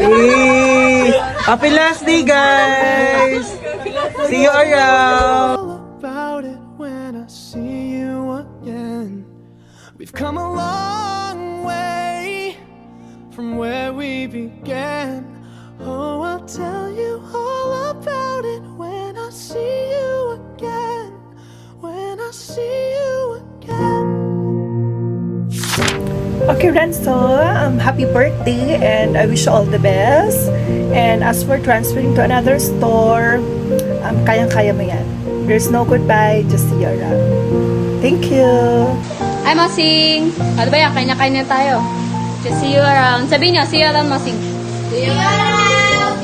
Hey! Happy last day, guys! See you around! About it when I see you again. We've come a long way from where we began. Oh, I'll tell you all about it when I see you again. When I see you again. Okay, Renzo, happy birthday and I wish you all the best. And as for transferring to another store, kayang-kaya mo yan. There's no goodbye, just see you around. Thank you. Hi, Mosing! Ano ba yan? Kanya-kanya tayo. Just see you around. Sabihin niyo, see you around, Mosing. See you around!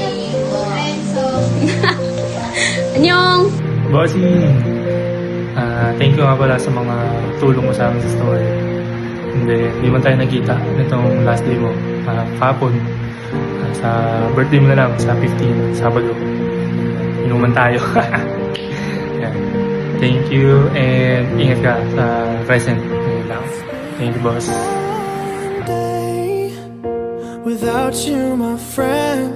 Anyong! Bossy, thank you nga pala sa mga tulong mo sa amin sa store. Hindi man tayo nagkita nitong last day mo. Kapon, sa birthday mo na lang, sa 15, Sabado. Inuman tayo. Yeah. Thank you and ingat ka sa present. Thank you, boss. Without you, my friend,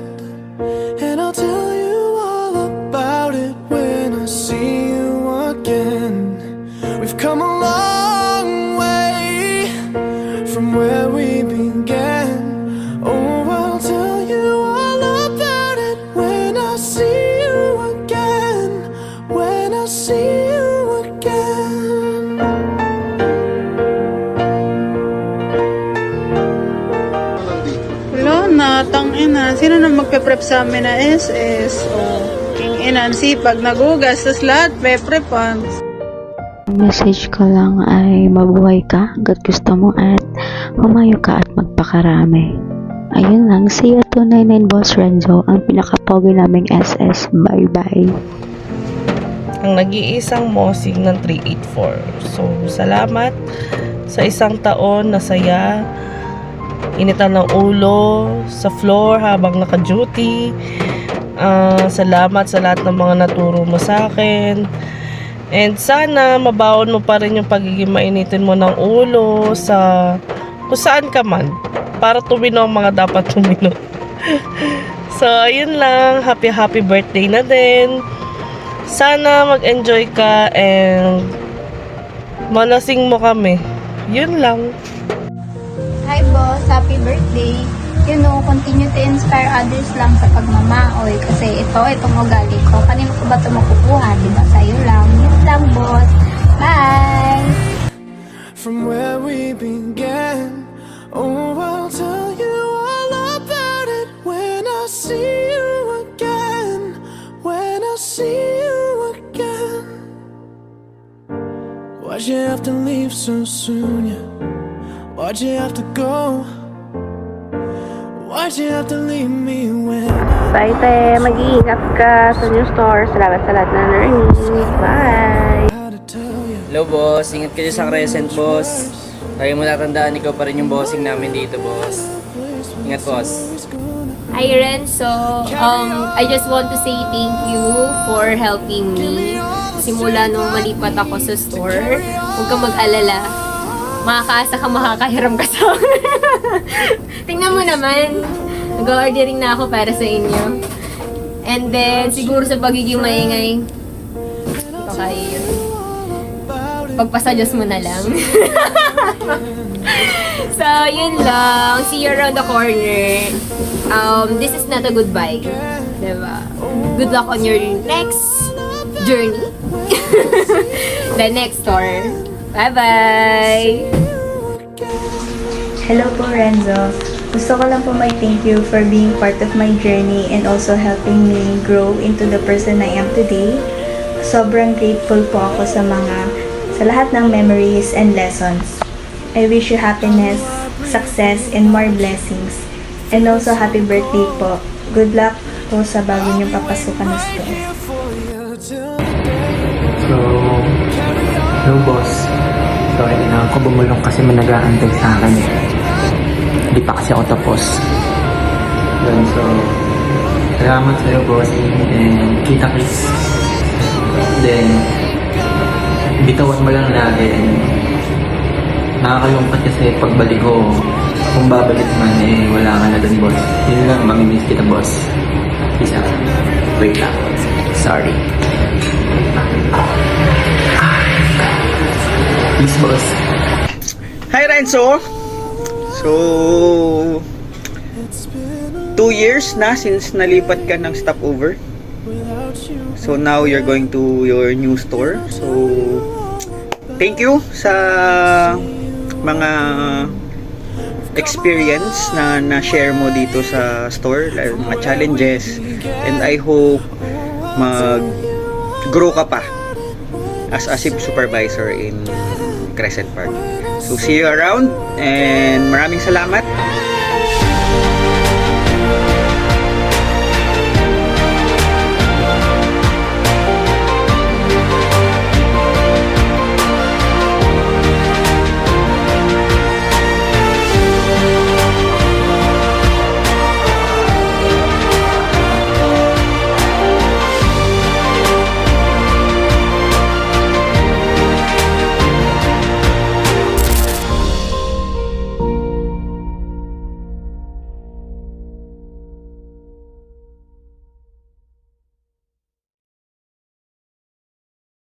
and I'll tell you all about it when I see you again. We've come a long way from where we began. Oh, I'll tell you all about it when I see you again. When I see you again. Wala na, tangina. Sino na magpe-prep sa amin na SS? O, king inan, sipag, nagugas, tas lahat, pe-prepan. Message ko lang ay mabuhay ka, hanggat gusto mo at humayo ka at magpakarami. Ayun lang, see you 299 Boss Renzo, ang pinaka-pogi naming SS. Bye-bye. Ang nag-iisang mosing ng 384. So, salamat sa isang taon na saya. Initan ng ulo sa floor habang naka-duty. Salamat sa lahat ng mga naturo mo sa akin. And sana mabaon mo pa rin yung pagiging mainitin mo ng ulo sa kung saan ka man para tumino ang mga dapat tumino. So, ayun lang. Happy birthday na din. Sana mag-enjoy ka and malasing mo kami. Yun lang. Hi boss, happy birthday. You know, continue to inspire others lang sa pagmamaoy. Kasi itong ugali ko. Kanino ko ba ito makukuha? Diba? Sa'yo lang. Yun lang boss. Bye! From where we began. Oh, I'll tell you all about it when I see you again. When I see you again. Why'd you have to leave so soon? Yeah? Why'd you have to go? Why'd you have to leave me when Bye, te. Mag-iingat ka sa new store. Salamat sa lahat ng learning. Bye! I had to tell you? Hello boss, ingat kayo sa Crescent boss. Kaya mo natandaan, ikaw pa rin yung bossing namin dito boss. Ingat boss. Hi, Renzo. I just want to say thank you for helping me. Simula nung malipat ako sa store, huwag kang mag-alala. Makakaasa ka, makakahiram ka sa Tingnan mo naman. Nag-ordering na ako para sa inyo. And then, siguro sa pagiging maingay, ito kaya yun. Pagpasadyos mo na lang. So, yun lang. See you around the corner. This is not a goodbye. Diba? Good luck on your next journey. The next store. Bye-bye! Hello po, Renzo. Gusto ko lang po thank you for being part of my journey and also helping me grow into the person I am today. Sobrang grateful po ako sa lahat ng memories and lessons. I wish you happiness, success, and more blessings. And also, happy birthday po. Good luck po sa bago niyong papasukan na store. So, hello boss. So, kailangan ko bumulong kasi may nag-aantay sa akin eh. Hindi pa kasi ako tapos. Yun, so, salamat sa'yo boss and kita kits. Then, bitawan mo lang lagi. Nakakalungkot kasi pagbalik ko, Kung babalik man, eh, wala ka na dun, boss. Yun lang, mamimiss kita, boss. Isa. Wait lang. Sorry. Please, boss. Hi Renzo! So, 2 years na since nalipat ka ng stopover. So now you're going to your new store. So, thank you sa mga experience na na-share mo dito sa store, mga challenges, and I hope mag-grow ka pa as a supervisor in Crescent Park. So see you around and maraming salamat.